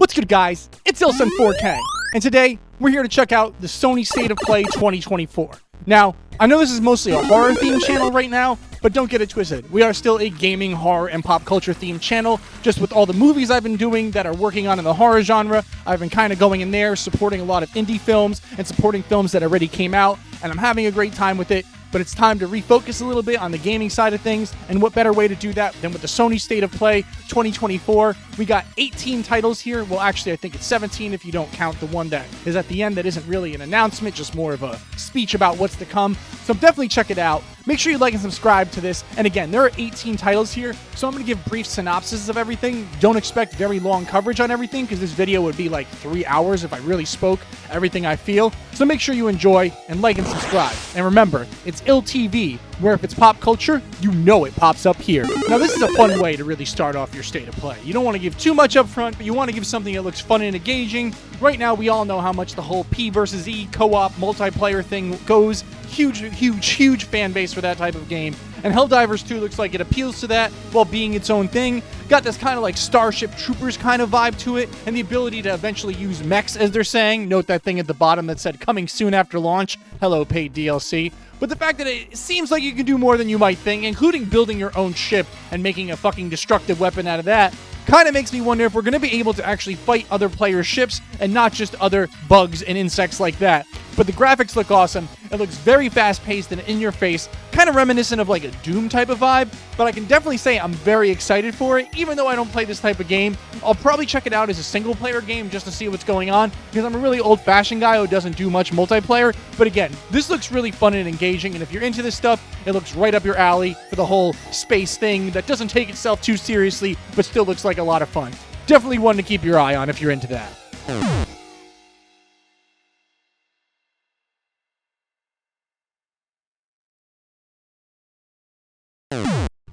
What's good, guys? It's Ilson4K, and today we're here to check out the Sony State of Play 2024. Now, I know this is mostly a horror-themed channel right now, but don't get it twisted. We are still a gaming, horror, and pop culture-themed channel. Just with all the movies I've been doing that are working on in the horror genre, I've been kind of going in there, supporting a lot of indie films and supporting films that already came out, and I'm having a great time with it. But it's time to refocus a little bit on the gaming side of things, and what better way to do that than with the Sony State of Play 2024. We got 18 titles here. Well, actually, I think it's 17 if you don't count the one that is at the end that isn't really an announcement, just more of a speech about what's to come. So definitely check it out. Make sure you like and subscribe to this. And again, there are 18 titles here, so I'm going to give brief synopses of everything. Don't expect very long coverage on everything, because this video would be like 3 hours if I really spoke everything I feel. So make sure you enjoy and like and subscribe. And remember, it's ILTV, where if it's pop culture, you know it pops up here. Now, this is a fun way to really start off your State of Play. You don't want to give too much up front, but you want to give something that looks fun and engaging. Right now, we all know how much the whole P versus E co-op multiplayer thing goes. Huge fan base for that type of game. And Helldivers 2 looks like it appeals to that while being its own thing. Got this kind of like Starship Troopers kind of vibe to it, and the ability to eventually use mechs, as they're saying. Note that thing at the bottom that said coming soon after launch. Hello, paid DLC. But the fact that it seems like you can do more than you might think, including building your own ship and making a fucking destructive weapon out of that, kind of makes me wonder if we're going to be able to actually fight other players' ships and not just other bugs and insects like that. But the graphics look awesome. It looks very fast-paced and in-your-face, kind of reminiscent of like a Doom type of vibe, but I can definitely say I'm very excited for it. Even though I don't play this type of game, I'll probably check it out as a single-player game just to see what's going on, because I'm a really old-fashioned guy who doesn't do much multiplayer. But again, this looks really fun and engaging, and if you're into this stuff, it looks right up your alley for the whole space thing that doesn't take itself too seriously, but still looks like a lot of fun. Definitely one to keep your eye on if you're into that.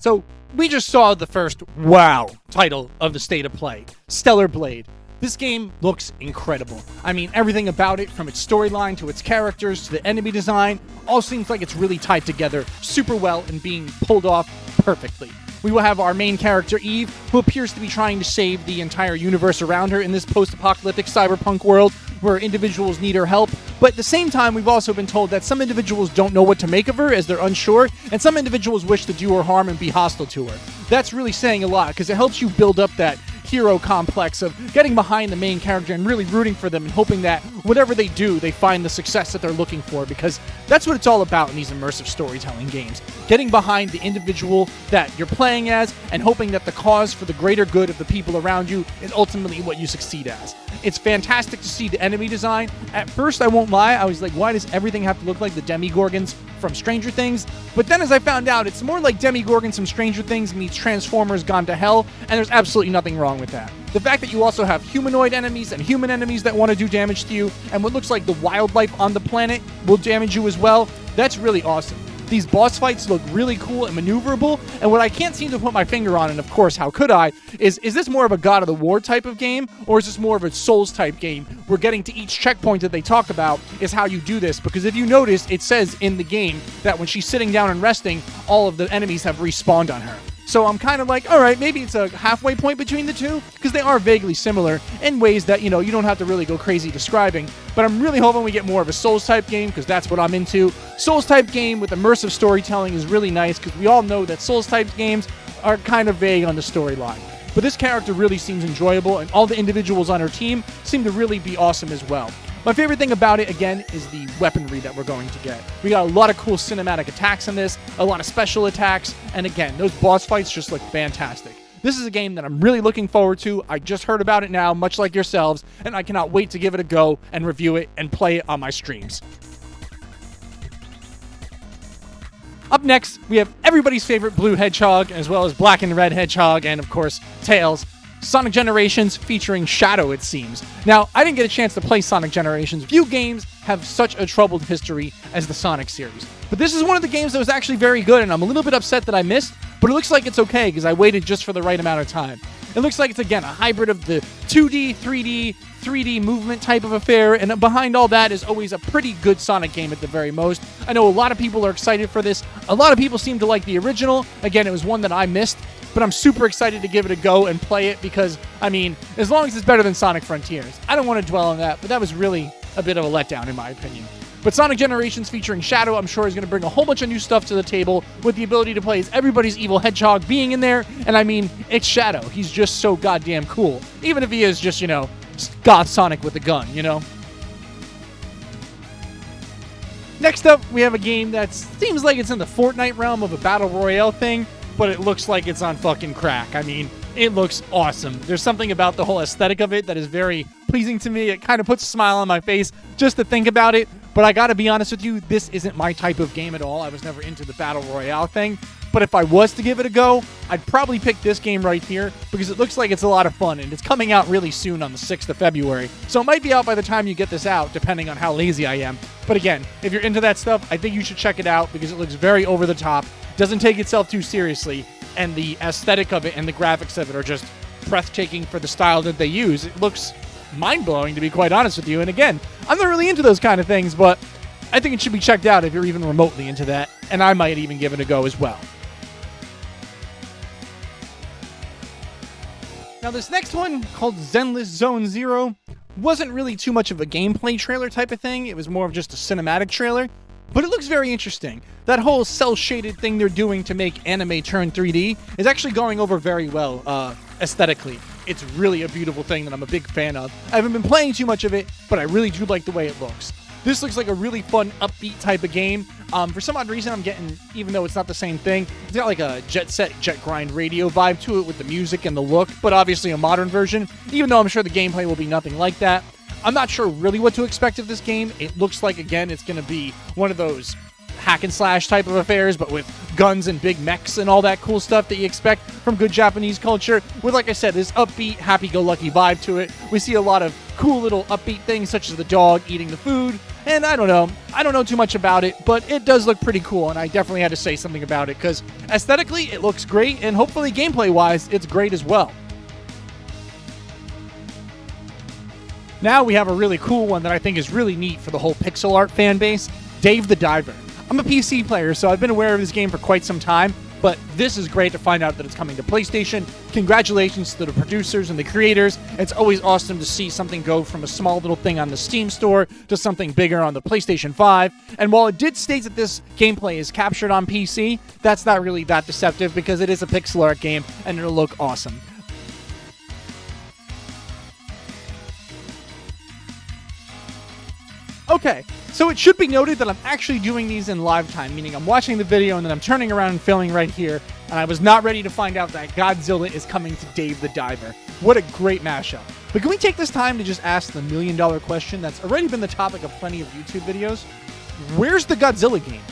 So, we just saw the first WoW title of the State of Play, Stellar Blade. This game looks incredible. I mean, everything about it, from its storyline to its characters to the enemy design, all seems like it's really tied together super well and being pulled off perfectly. We will have our main character, Eve, who appears to be trying to save the entire universe around her in this post-apocalyptic cyberpunk world where individuals need her help. But at the same time, we've also been told that some individuals don't know what to make of her as they're unsure, and some individuals wish to do her harm and be hostile to her. That's really saying a lot, because it helps you build up that hero complex of getting behind the main character and really rooting for them and hoping that whatever they do, they find the success that they're looking for, because that's what it's all about in these immersive storytelling games. Getting behind the individual that you're playing as and hoping that the cause for the greater good of the people around you is ultimately what you succeed as. It's fantastic to see the enemy design. At first, I won't lie, I was like, why does everything have to look like the Demogorgons from Stranger Things? But then as I found out, it's more like Demogorgons from Stranger Things meets Transformers Gone to Hell, and there's absolutely nothing wrong with that. The fact that you also have humanoid enemies and human enemies that want to do damage to you, and what looks like the wildlife on the planet will damage you as well, that's really awesome. These boss fights look really cool and maneuverable, and what I can't seem to put my finger on, and of course, how could I, is this more of a God of the War type of game, or is this more of a Souls type game, where getting to each checkpoint that they talk about is how you do this? Because if you notice, it says in the game that when she's sitting down and resting, all of the enemies have respawned on her. So I'm kind of like, all right, maybe it's a halfway point between the two, because they are vaguely similar in ways that, you know, you don't have to really go crazy describing. But I'm really hoping we get more of a Souls-type game, because that's what I'm into. Souls-type game with immersive storytelling is really nice, because we all know that Souls-type games are kind of vague on the storyline. But this character really seems enjoyable, and all the individuals on her team seem to really be awesome as well. My favorite thing about it, again, is the weaponry that we're going to get. We got a lot of cool cinematic attacks in this, a lot of special attacks, and again, those boss fights just look fantastic. This is a game that I'm really looking forward to. I just heard about it now, much like yourselves, and I cannot wait to give it a go and review it and play it on my streams. Up next, we have everybody's favorite blue hedgehog, as well as black and red hedgehog, and of course, Tails. Sonic Generations featuring Shadow, it seems. Now, I didn't get a chance to play Sonic Generations. Few games have such a troubled history as the Sonic series. But this is one of the games that was actually very good, and I'm a little bit upset that I missed, but it looks like it's okay, because I waited just for the right amount of time. It looks like it's, again, a hybrid of the 2D, 3D movement type of affair, and behind all that is always a pretty good Sonic game at the very most. I know a lot of people are excited for this. A lot of people seem to like the original. Again, it was one that I missed. but I'm super excited to give it a go and play it because, I mean, as long as it's better than Sonic Frontiers. I don't want to dwell on that, but that was really a bit of a letdown in my opinion. But Sonic Generations featuring Shadow, I'm sure is going to bring a whole bunch of new stuff to the table with the ability to play as everybody's evil hedgehog being in there. And I mean, it's Shadow. He's just so goddamn cool. Even if he is just, Goth Sonic with a gun, Next up, we have a game that seems like it's in the Fortnite realm of a Battle Royale thing, but it looks like it's on fucking crack. I mean, it looks awesome. There's something about the whole aesthetic of it that is very pleasing to me. It kind of puts a smile on my face just to think about it. But I gotta be honest with you, this isn't my type of game at all. I was never into the Battle Royale thing. But if I was to give it a go, I'd probably pick this game right here because it looks like it's a lot of fun and it's coming out really soon on the 6th of February. So it might be out by the time you get this out, depending on how lazy I am. But again, if you're into that stuff, I think you should check it out because it looks very over the top, doesn't take itself too seriously, and the aesthetic of it and the graphics of it are just breathtaking for the style that they use. It looks mind-blowing, to be quite honest with you. And again, I'm not really into those kind of things, but I think it should be checked out if you're even remotely into that, and I might even give it a go as well. Now, this next one, called Zenless Zone Zero, wasn't really too much of a gameplay trailer type of thing. It was more of just a cinematic trailer, but it looks very interesting. That whole cel-shaded thing they're doing to make anime turn 3D is actually going over very well aesthetically. It's really a beautiful thing that I'm a big fan of. I haven't been playing too much of it, but I really do like the way it looks. This looks like a really fun, upbeat type of game. For some odd reason, I'm getting, even though it's not the same thing, it's got like a Jet Set, Jet Grind radio vibe to it with the music and the look, but obviously a modern version, even though I'm sure the gameplay will be nothing like that. I'm not sure really what to expect of this game. It looks like, again, it's going to be one of those hack and slash type of affairs, but with guns and big mechs and all that cool stuff that you expect from good Japanese culture, with, like I said, this upbeat, happy-go-lucky vibe to it. We see a lot of cool little upbeat things, such as the dog eating the food, and I don't know too much about it, but it does look pretty cool, and I definitely had to say something about it, because aesthetically, it looks great, and hopefully gameplay-wise, it's great as well. Now we have a really cool one that I think is really neat for the whole pixel art fan base, Dave the Diver. I'm a PC player, so I've been aware of this game for quite some time, but this is great to find out that it's coming to PlayStation. Congratulations to the producers and the creators. It's always awesome to see something go from a small little thing on the Steam store to something bigger on the PlayStation 5. And while it did state that this gameplay is captured on PC, that's not really that deceptive because it is a pixel art game and it'll look awesome. Okay, so it should be noted that I'm actually doing these in live time, meaning I'm watching the video and then I'm turning around and filming right here, and I was not ready to find out that Godzilla is coming to Dave the Diver. What a great mashup. But can we take this time to just ask the million-dollar question that's already been the topic of plenty of YouTube videos? Where's the Godzilla game?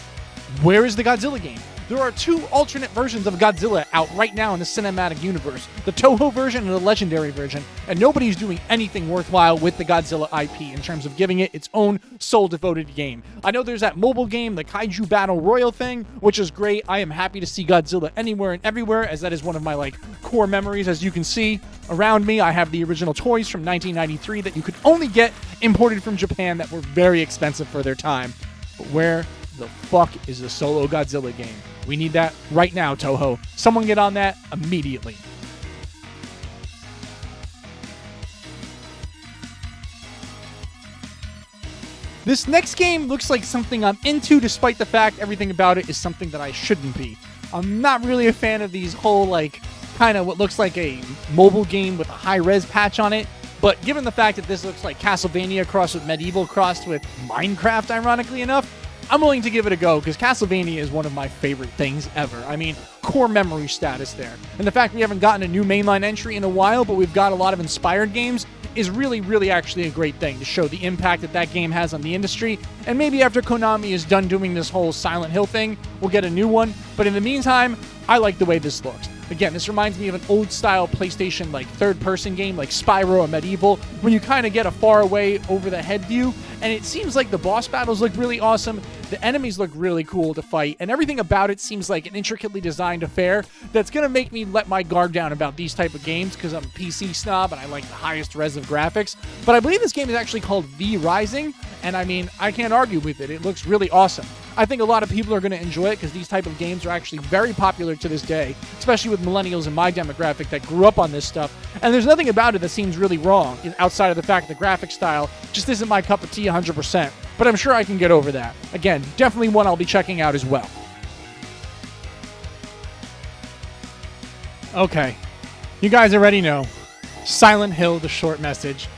Where is the Godzilla game? There are two alternate versions of Godzilla out right now in the cinematic universe, the Toho version and the Legendary version, and nobody's doing anything worthwhile with the Godzilla IP in terms of giving it its own soul-devoted game. I know there's that mobile game, the Kaiju Battle Royale thing, which is great. I am happy to see Godzilla anywhere and everywhere, as that is one of my core memories. As you can see around me, I have the original toys from 1993 that you could only get imported from Japan that were very expensive for their time. But where the fuck is the solo Godzilla game? We need that right now, Toho. Someone get on that immediately. This next game looks like something I'm into, despite the fact everything about it is something that I shouldn't be. I'm not really a fan of these whole, kind of what looks like a mobile game with a high-res patch on it. But given the fact that this looks like Castlevania crossed with Medieval crossed with Minecraft, ironically enough, I'm willing to give it a go, because Castlevania is one of my favorite things ever. I mean, core memory status there. And the fact we haven't gotten a new mainline entry in a while, but we've got a lot of inspired games, is really, really actually a great thing to show the impact that that game has on the industry. And maybe after Konami is done doing this whole Silent Hill thing, we'll get a new one. But in the meantime, I like the way this looks. Again, this reminds me of an old-style PlayStation, third-person game like Spyro or Medieval, when you kind of get a far-away, over-the-head view, and it seems like the boss battles look really awesome, the enemies look really cool to fight, and everything about it seems like an intricately designed affair that's going to make me let my guard down about these type of games, because I'm a PC snob and I like the highest res of graphics. But I believe this game is actually called V Rising, and I mean, I can't argue with it. It looks really awesome. I think a lot of people are going to enjoy it because these type of games are actually very popular to this day, especially with millennials in my demographic that grew up on this stuff. And there's nothing about it that seems really wrong outside of the fact that the graphic style just isn't my cup of tea 100%. But I'm sure I can get over that. Again, definitely one I'll be checking out as well. Okay, you guys already know. Silent Hill, the short message.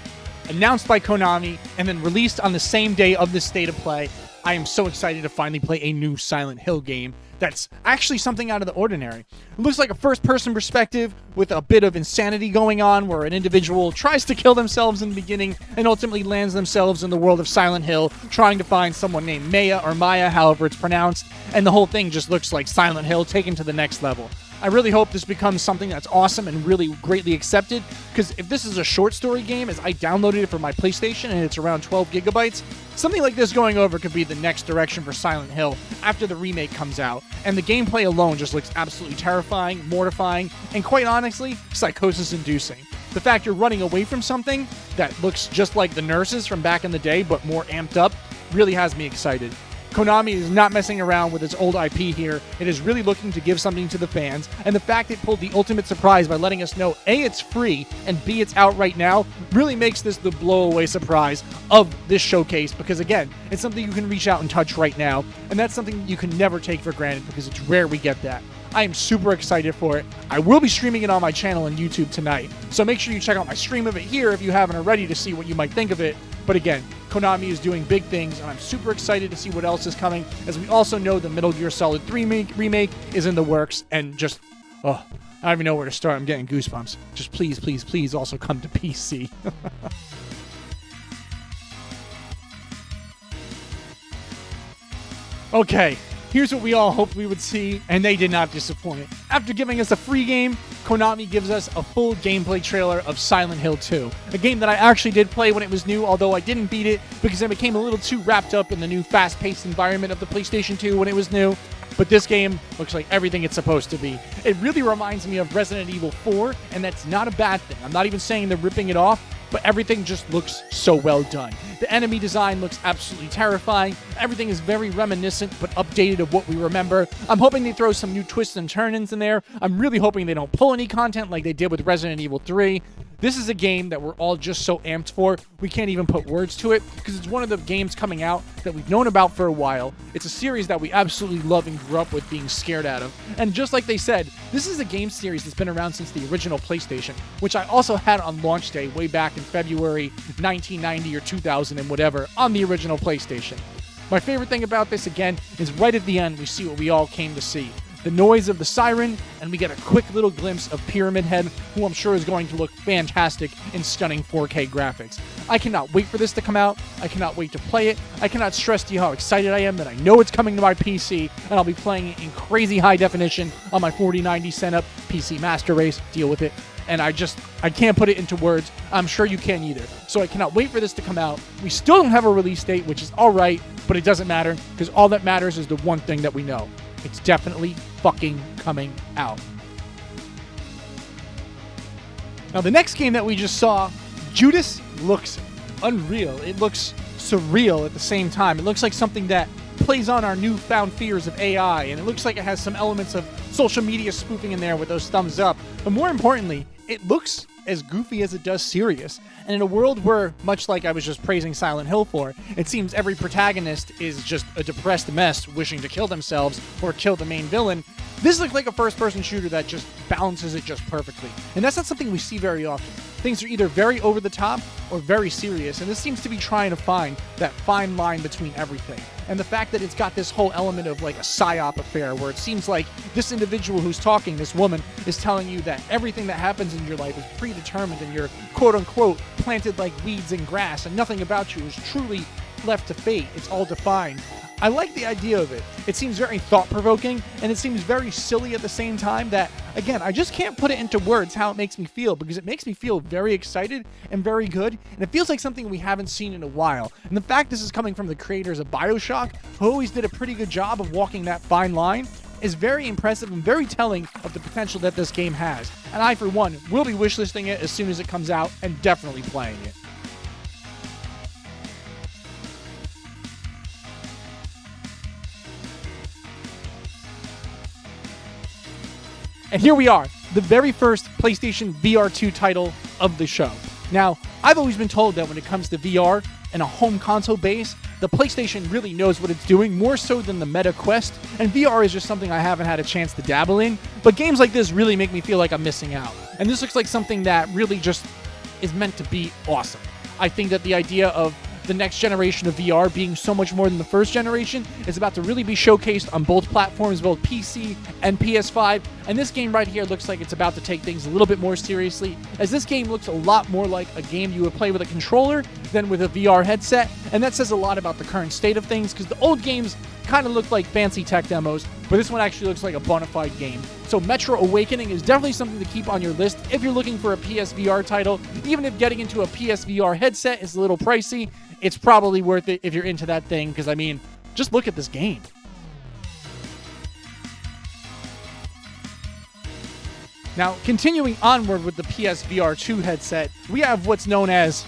Announced by Konami and then released on the same day of the State of Play. I am so excited to finally play a new Silent Hill game that's actually something out of the ordinary. It looks like a first-person perspective with a bit of insanity going on where an individual tries to kill themselves in the beginning and ultimately lands themselves in the world of Silent Hill trying to find someone named Maya or Maya, however it's pronounced, and the whole thing just looks like Silent Hill taken to the next level. I really hope this becomes something that's awesome and really greatly accepted, because if this is a short story game, as I downloaded it for my PlayStation and it's around 12 gigabytes, something like this going over could be the next direction for Silent Hill after the remake comes out, and the gameplay alone just looks absolutely terrifying, mortifying, and quite honestly, psychosis-inducing. The fact you're running away from something that looks just like the nurses from back in the day, but more amped up, really has me excited. Konami is not messing around with its old IP here. It is really looking to give something to the fans, and the fact it pulled the ultimate surprise by letting us know A, it's free, and B, it's out right now, really makes this the blow-away surprise of this showcase, because again, it's something you can reach out and touch right now, and that's something you can never take for granted, because it's rare we get that. I am super excited for it. I will be streaming it on my channel on YouTube tonight, so make sure you check out my stream of it here if you haven't already to see what you might think of it. But again, Konami is doing big things, and I'm super excited to see what else is coming, as we also know the Metal Gear Solid 3 remake is in the works, and just, I don't even know where to start. I'm getting goosebumps. Just please, please, please also come to PC. Okay, here's what we all hoped we would see, and they did not disappoint. After giving us a free game, Konami gives us a full gameplay trailer of Silent Hill 2, a game that I actually did play when it was new, although I didn't beat it because I became a little too wrapped up in the new fast-paced environment of the PlayStation 2 when it was new. But this game looks like everything it's supposed to be. It really reminds me of Resident Evil 4, and that's not a bad thing. I'm not even saying they're ripping it off, but everything just looks so well done. The enemy design looks absolutely terrifying. Everything is very reminiscent, but updated of what we remember. I'm hoping they throw some new twists and turns in there. I'm really hoping they don't pull any content like they did with Resident Evil 3. This is a game that we're all just so amped for, we can't even put words to it, because it's one of the games coming out that we've known about for a while. It's a series that we absolutely love and grew up with being scared out of. And just like they said, this is a game series that's been around since the original PlayStation, which I also had on launch day way back in February 1990 or 2000 and whatever on the original PlayStation. My favorite thing about this, again, is right at the end we see what we all came to see. The noise of the siren, and we get a quick little glimpse of Pyramid Head, who I'm sure is going to look fantastic in stunning 4K graphics. I cannot wait for this to come out. I cannot wait to play it. I cannot stress to you how excited I am that I know it's coming to my PC, and I'll be playing it in crazy high definition on my 4090 setup, PC Master Race, deal with it. And I can't put it into words. I'm sure you can't either. So I cannot wait for this to come out. We still don't have a release date, which is alright, but it doesn't matter, because all that matters is the one thing that we know. It's definitely fucking coming out. Now, the next game that we just saw, Judas, looks unreal. It looks surreal at the same time. It looks like something that plays on our newfound fears of AI, and it looks like it has some elements of social media spoofing in there with those thumbs up. But more importantly, it looks as goofy as it does serious. And in a world where, much like I was just praising Silent Hill for, it seems every protagonist is just a depressed mess wishing to kill themselves or kill the main villain, this looks like a first-person shooter that just balances it just perfectly. And that's not something we see very often. Things are either very over-the-top or very serious, and this seems to be trying to find that fine line between everything. And the fact that it's got this whole element of like a psyop affair where it seems like this individual who's talking, this woman, is telling you that everything that happens in your life is predetermined and you're quote-unquote planted like weeds in grass and nothing about you is truly left to fate. It's all defined. I like the idea of it. It seems very thought-provoking, and it seems very silly at the same time that, again, I just can't put it into words how it makes me feel, because it makes me feel very excited and very good, and it feels like something we haven't seen in a while. And the fact this is coming from the creators of BioShock, who always did a pretty good job of walking that fine line, is very impressive and very telling of the potential that this game has. And I, for one, will be wishlisting it as soon as it comes out and definitely playing it. And here we are, the very first PlayStation VR 2 title of the show. Now, I've always been told that when it comes to VR and a home console base, the PlayStation really knows what it's doing, more so than the Meta Quest, and VR is just something I haven't had a chance to dabble in, but games like this really make me feel like I'm missing out. And this looks like something that really just is meant to be awesome. I think that the idea of the next generation of VR being so much more than the first generation is about to really be showcased on both platforms, both PC and PS5. And this game right here looks like it's about to take things a little bit more seriously, as this game looks a lot more like a game you would play with a controller than with a VR headset. And that says a lot about the current state of things, because the old games kind of looked like fancy tech demos, but this one actually looks like a bona fide game. So Metro Awakening is definitely something to keep on your list if you're looking for a PSVR title. Even if getting into a PSVR headset is a little pricey, it's probably worth it if you're into that thing, because, I mean, just look at this game. Now, continuing onward with the PSVR 2 headset, we have what's known as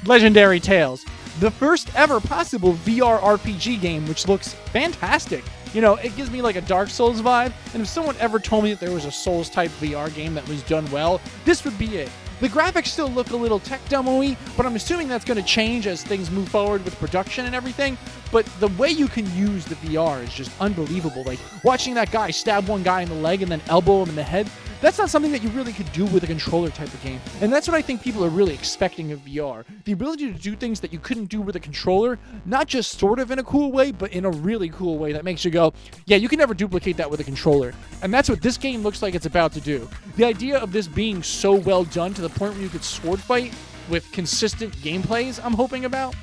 Legendary Tales, the first ever possible VR RPG game, which looks fantastic. You know, it gives me like a Dark Souls vibe, and if someone ever told me that there was a Souls-type VR game that was done well, this would be it. The graphics still look a little tech demo-y, but I'm assuming that's going to change as things move forward with production and everything. But the way you can use the VR is just unbelievable. Like, watching that guy stab one guy in the leg and then elbow him in the head, that's not something that you really could do with a controller type of game. And that's what I think people are really expecting of VR. The ability to do things that you couldn't do with a controller, not just sort of in a cool way, but in a really cool way that makes you go, yeah, you can never duplicate that with a controller. And that's what this game looks like it's about to do. The idea of this being so well done to the point where you could sword fight with consistent gameplays I'm hoping about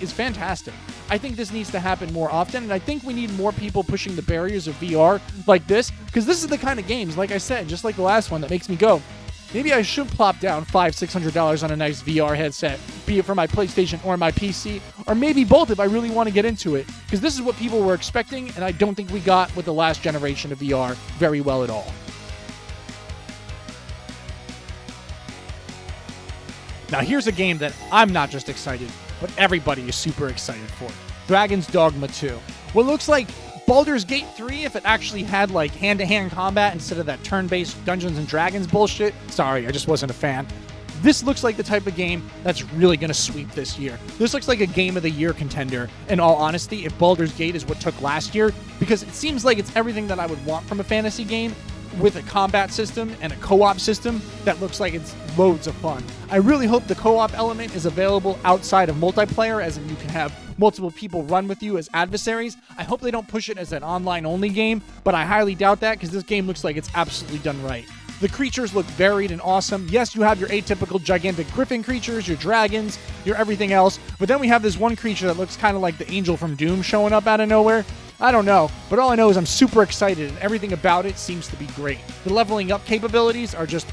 is fantastic. I think this needs to happen more often, and I think we need more people pushing the barriers of VR like this, because this is the kind of games, like I said, just like the last one, that makes me go, maybe I should plop down $500-$600 on a nice VR headset, be it for my PlayStation or my PC, or maybe both if I really want to get into it, because this is what people were expecting, and I don't think we got with the last generation of VR very well at all. Now here's a game that I'm not just excited, but everybody is super excited for. Dragon's Dogma 2. What looks like Baldur's Gate 3 if it actually had like hand-to-hand combat instead of that turn-based Dungeons & Dragons bullshit. Sorry, I just wasn't a fan. This looks like the type of game that's really going to sweep this year. This looks like a Game of the Year contender, in all honesty, if Baldur's Gate is what took last year, because it seems like it's everything that I would want from a fantasy game, with a combat system and a co-op system that looks like it's loads of fun. I really hope the co-op element is available outside of multiplayer, as in you can have multiple people run with you as adversaries. I hope they don't push it as an online-only game, but I highly doubt that, because this game looks like it's absolutely done right. The creatures look varied and awesome. Yes, you have your atypical gigantic griffin creatures, your dragons, your everything else, but then we have this one creature that looks kind of like the Angel from Doom showing up out of nowhere. I don't know, but all I know is I'm super excited, and everything about it seems to be great. The leveling up capabilities are just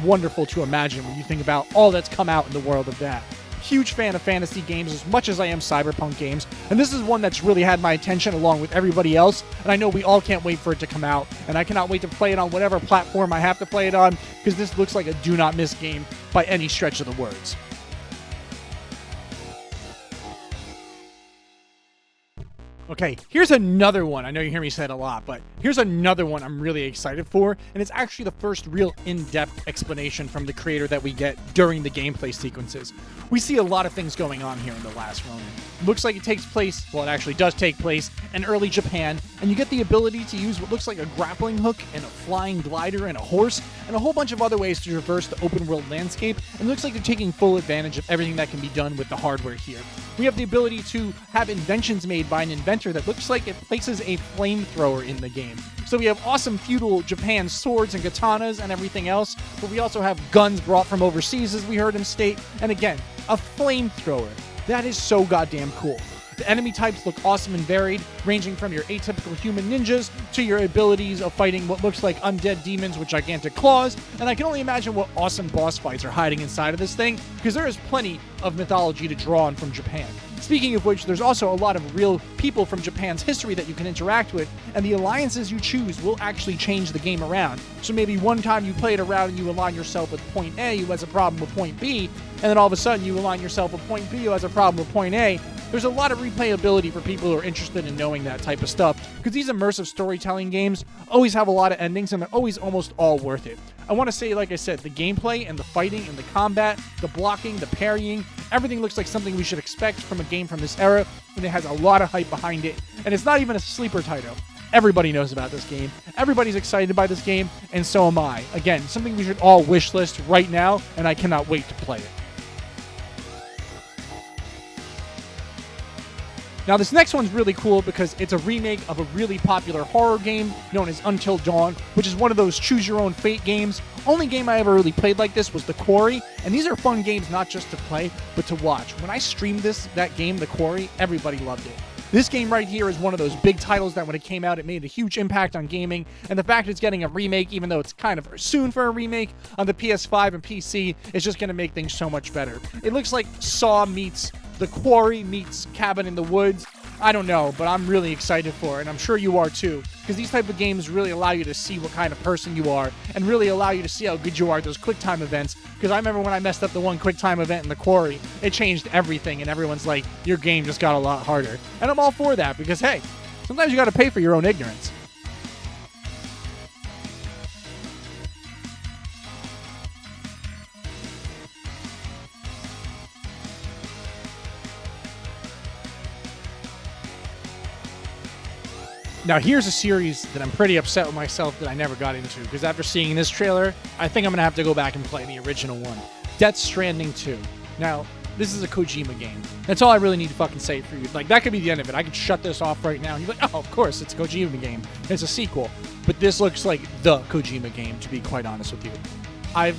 wonderful to imagine when you think about all that's come out in the world of that. Huge fan of fantasy games as much as I am cyberpunk games, and this is one that's really had my attention along with everybody else, and I know we all can't wait for it to come out, and I cannot wait to play it on whatever platform I have to play it on, because this looks like a do-not-miss game by any stretch of the words. Okay, here's another one. I know you hear me say it a lot, but here's another one I'm really excited for, and it's actually the first real in-depth explanation from the creator that we get during the gameplay sequences. We see a lot of things going on here in The Last Ronin. Looks like it takes place, well, it actually does take place, in early Japan, and you get the ability to use what looks like a grappling hook and a flying glider and a horse, and a whole bunch of other ways to traverse the open-world landscape, and it looks like they're taking full advantage of everything that can be done with the hardware here. We have the ability to have inventions made by an inventor that looks like it places a flamethrower in the game. So we have awesome feudal Japan swords and katanas and everything else, but we also have guns brought from overseas, as we heard him state, and again, a flamethrower. That is so goddamn cool. The enemy types look awesome and varied, ranging from your atypical human ninjas to your abilities of fighting what looks like undead demons with gigantic claws, and I can only imagine what awesome boss fights are hiding inside of this thing, because there is plenty of mythology to draw on from Japan. Speaking of which, there's also a lot of real people from Japan's history that you can interact with, and the alliances you choose will actually change the game around. So maybe one time you play it around and you align yourself with point A who has a problem with point B, and then all of a sudden you align yourself with point B who has a problem with point A. There's a lot of replayability for people who are interested in knowing that type of stuff, because these immersive storytelling games always have a lot of endings, and they're always almost all worth it. I want to say, like I said, the gameplay and the fighting and the combat, the blocking, the parrying, everything looks like something we should expect from a game from this era, and it has a lot of hype behind it, and it's not even a sleeper title. Everybody knows about this game. Everybody's excited by this game, and so am I. Again, something we should all wishlist right now, and I cannot wait to play it. Now, this next one's really cool because it's a remake of a really popular horror game known as Until Dawn, which is one of those choose-your-own-fate games. Only game I ever really played like this was The Quarry, and these are fun games not just to play, but to watch. When I streamed that game, The Quarry, everybody loved it. This game right here is one of those big titles that when it came out, it made a huge impact on gaming, and the fact it's getting a remake, even though it's kind of soon for a remake on the PS5 and PC, is just going to make things so much better. It looks like Saw meets The Quarry meets Cabin in the Woods. I don't know, but I'm really excited for it, and I'm sure you are too, because these type of games really allow you to see what kind of person you are, and really allow you to see how good you are at those quick time events, because I remember when I messed up the one quick time event in The Quarry, it changed everything, and everyone's like, your game just got a lot harder. And I'm all for that, because hey, sometimes you gotta pay for your own ignorance. Now, here's a series that I'm pretty upset with myself that I never got into, because after seeing this trailer, I think I'm going to have to go back and play the original one. Death Stranding 2. Now, this is a Kojima game. That's all I really need to fucking say for you. Like, that could be the end of it. I could shut this off right now, and you're like, oh, of course, it's a Kojima game. It's a sequel. But this looks like the Kojima game, to be quite honest with you. I've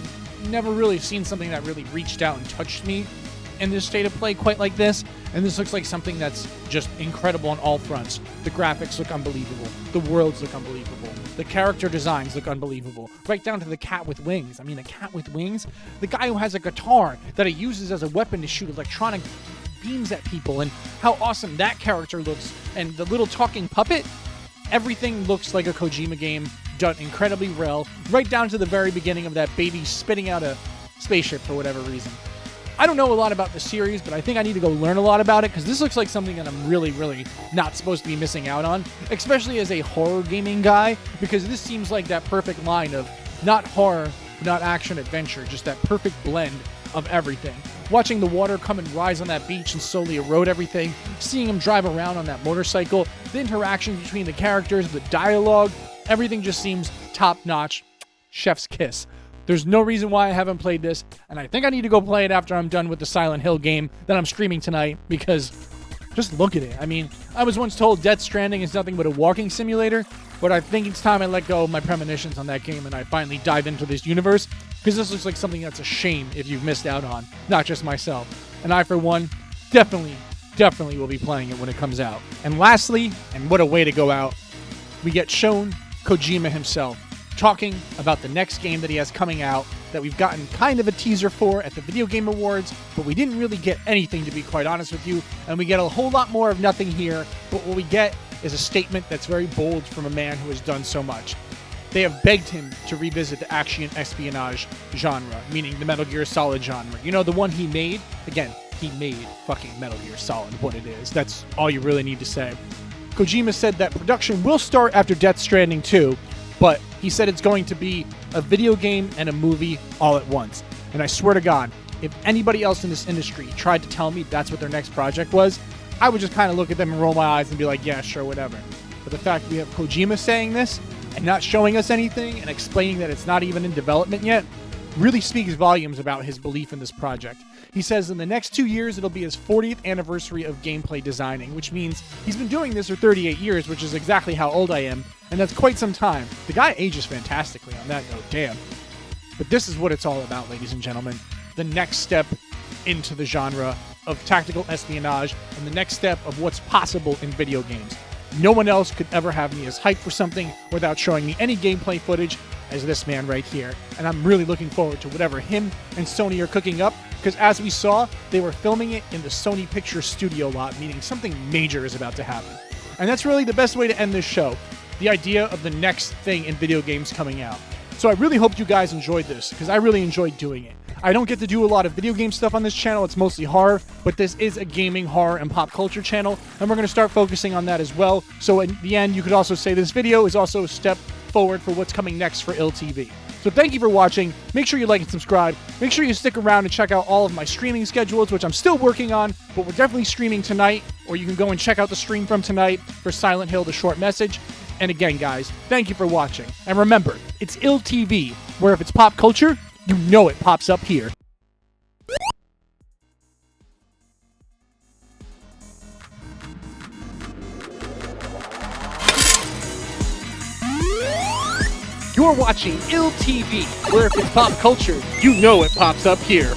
never really seen something that really reached out and touched me in this state of play quite like this, and this looks like something that's just incredible on all fronts. The graphics look unbelievable. The worlds look unbelievable. The character designs look unbelievable. Right down to the cat with wings. I mean, a cat with wings? The guy who has a guitar that he uses as a weapon to shoot electronic beams at people, and how awesome that character looks. And the little talking puppet, everything looks like a Kojima game done incredibly well, right down to the very beginning of that baby spitting out a spaceship for whatever reason. I don't know a lot about the series, but I think I need to go learn a lot about it, because this looks like something that I'm really, really not supposed to be missing out on, especially as a horror gaming guy, because this seems like that perfect line of not horror, not action adventure, just that perfect blend of everything. Watching the water come and rise on that beach and slowly erode everything, seeing him drive around on that motorcycle, the interactions between the characters, the dialogue, everything just seems top-notch. Chef's kiss. There's no reason why I haven't played this, and I think I need to go play it after I'm done with the Silent Hill game that I'm streaming tonight, because just look at it. I mean, I was once told Death Stranding is nothing but a walking simulator, but I think it's time I let go of my premonitions on that game and I finally dive into this universe, because this looks like something that's a shame if you've missed out on, not just myself. And I, for one, definitely will be playing it when it comes out. And lastly, and what a way to go out, we get shown Kojima himself talking about the next game that he has coming out that we've gotten kind of a teaser for at the Video Game Awards, but we didn't really get anything, to be quite honest with you, and we get a whole lot more of nothing here, but what we get is a statement that's very bold from a man who has done so much. They have begged him to revisit the action espionage genre, meaning the Metal Gear Solid genre. You know, the one he made? Again, he made fucking Metal Gear Solid what it is. That's all you really need to say. Kojima said that production will start after Death Stranding 2, but he said it's going to be a video game and a movie all at once. And I swear to God, if anybody else in this industry tried to tell me that's what their next project was, I would just kind of look at them and roll my eyes and be like, yeah, sure, whatever. But the fact we have Kojima saying this and not showing us anything and explaining that it's not even in development yet really speaks volumes about his belief in this project. He says in the next 2 years, it'll be his 40th anniversary of gameplay designing, which means he's been doing this for 38 years, which is exactly how old I am, and that's quite some time. The guy ages fantastically on that note, damn. But this is what it's all about, ladies and gentlemen. The next step into the genre of tactical espionage, and the next step of what's possible in video games. No one else could ever have me as hyped for something without showing me any gameplay footage as this man right here. And I'm really looking forward to whatever him and Sony are cooking up, because as we saw, they were filming it in the Sony Pictures studio lot, meaning something major is about to happen. And that's really the best way to end this show. The idea of the next thing in video games coming out. So I really hope you guys enjoyed this, because I really enjoyed doing it. I don't get to do a lot of video game stuff on this channel. It's mostly horror, but this is a gaming, horror, and pop culture channel, and we're going to start focusing on that as well. So in the end, you could also say this video is also a step forward for what's coming next for ILLTV. So thank you for watching. Make sure you like and subscribe. Make sure you stick around and check out all of my streaming schedules, which I'm still working on, but we're definitely streaming tonight, or you can go and check out the stream from tonight for Silent Hill: The Short Message. And again, guys, thank you for watching. And remember, it's ILLTV, where if it's pop culture, you know it pops up here. You're watching ILLTV, where if it's pop culture, you know it pops up here.